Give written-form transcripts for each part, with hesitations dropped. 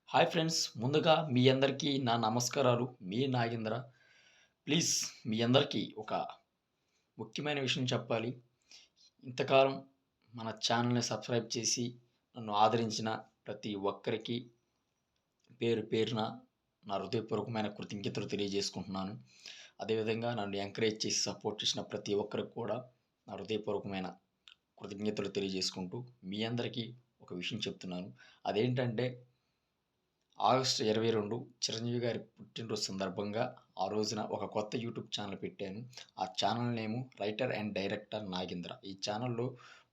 Hi friends, ముందుగా మీ అందరికీ నా నమస్కారాలు. మీ నాగేంద్ర. ప్లీజ్ మీ అందరికీ ఒక ముఖ్యమైన విషయం చెప్పాలి. ఇంతకాలం మన ఛానల్‌ని సబ్స్క్రైబ్ చేసి నన్ను ఆదరించిన ప్రతి ఒక్కరికి పేరు పేరున నా హృదయపూర్వకమైన కృతజ్ఞతలు తెలియజేసుకుంటున్నాను. అదేవిధంగా నన్ను ఎంకరేజ్ చేసి సపోర్ట్ చేసిన ప్రతి ఒక్కరికి కూడా నా హృదయపూర్వకమైన కృతజ్ఞతలు తెలియజేసుకుంటూ మీ అందరికీ ఒక విషయం చెప్తున్నాను. అదేంటంటే ఆగస్టు 22 చిరంజీవి గారి పుట్టినరోజు సందర్భంగా ఆ రోజున ఒక కొత్త యూట్యూబ్ ఛానల్ పెట్టాను. ఆ channel name writer and director Nagendra. ఈ ఛానల్‌లో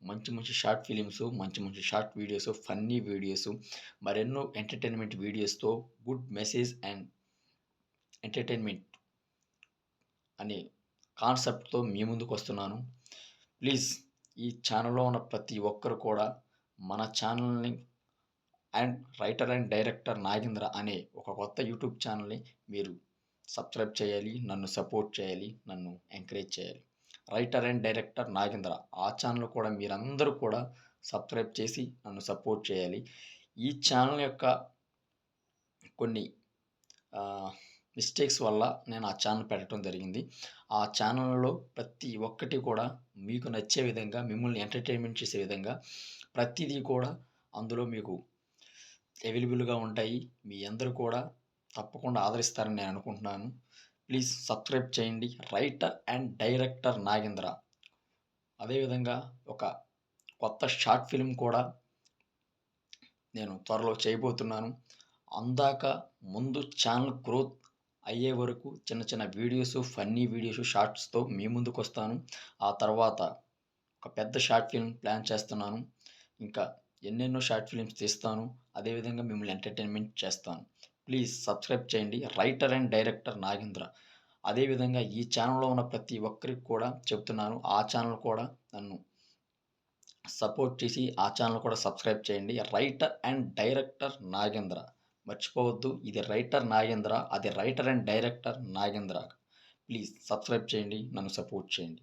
మంచి మంచి షార్ట్ ఫిలిమ్స్, మంచి మంచి షార్ట్ వీడియోస్, ఫన్నీ వీడియోస్, మరెన్నో ఎంటర్‌టైన్‌మెంట్ వీడియోస్‌తో గుడ్ మెసేజ్ అండ్ ఎంటర్‌టైన్‌మెంట్ అనే కాన్సెప్ట్‌తో మీ ముందుకొస్తున్నాను. ప్లీజ్ ఈ ఛానల్‌లో ఉన్న ప్రతి ఒక్కరు కూడా మన ఛానల్‌ని and writer and director Nagendra అనే ఒక కొత్త యూట్యూబ్ ఛానల్‌ని మీరు సబ్స్క్రైబ్ చేయాలి. నన్ను సపోర్ట్ చేయాలి. నన్ను ఎంకరేజ్ చేయాలి. రైటర్ అండ్ డైరెక్టర్ నాగేంద్ర ఆ ఛానల్ కూడా మీరందరూ కూడా సబ్స్క్రైబ్ చేసి నన్ను సపోర్ట్ చేయాలి. ఈ ఛానల్ యొక్క కొన్ని మిస్టేక్స్ వల్ల నేను ఆ ఛానల్ పెట్టడం జరిగింది. ఆ ఛానల్‌లో ప్రతి ఒక్కటి కూడా మీకు నచ్చే విధంగా, మిమ్మల్ని ఎంటర్‌టైన్‌మెంట్ చేసే విధంగా ప్రతిదీ కూడా అందులో మీకు అవైలబుల్‌గా ఉంటాయి. మీ అందరూ కూడా తప్పకుండా ఆదరిస్తారని నేను అనుకుంటున్నాను. ప్లీజ్ సబ్స్క్రైబ్ చేయండి. Writer and director Nagendra. అదేవిధంగా ఒక కొత్త షార్ట్ ఫిల్మ్ కూడా నేను త్వరలో చేయబోతున్నాను. అందాక ముందు ఛానల్ గ్రోత్ అయ్యే వరకు చిన్న చిన్న వీడియోస్, ఫన్నీ వీడియోస్, షార్ట్స్‌తో మీ ముందుకొస్తాను. ఆ తర్వాత ఒక పెద్ద షార్ట్ ఫిల్మ్ ప్లాన్ చేస్తున్నాను. ఇంకా ఎన్నెన్నో షార్ట్ ఫిల్మ్స్ తీస్తాను. అదేవిధంగా మిమ్మల్ని ఎంటర్‌టైన్‌మెంట్ చేస్తాను. ప్లీజ్ సబ్స్క్రైబ్ చేయండి. Writer and director Nagendra. అదేవిధంగా ఈ ఛానెల్‌లో ఉన్న ప్రతి ఒక్కరికి కూడా చెప్తున్నాను. ఆ ఛానెల్ కూడా నన్ను సపోర్ట్ చేసి ఆ ఛానెల్ కూడా సబ్స్క్రైబ్ చేయండి. Writer and director Nagendra. మర్చిపోవద్దు. ఇది రైటర్ నాగేంద్ర. అది writer and director Nagendra. Please subscribe చేయండి. నన్ను సపోర్ట్ చేయండి.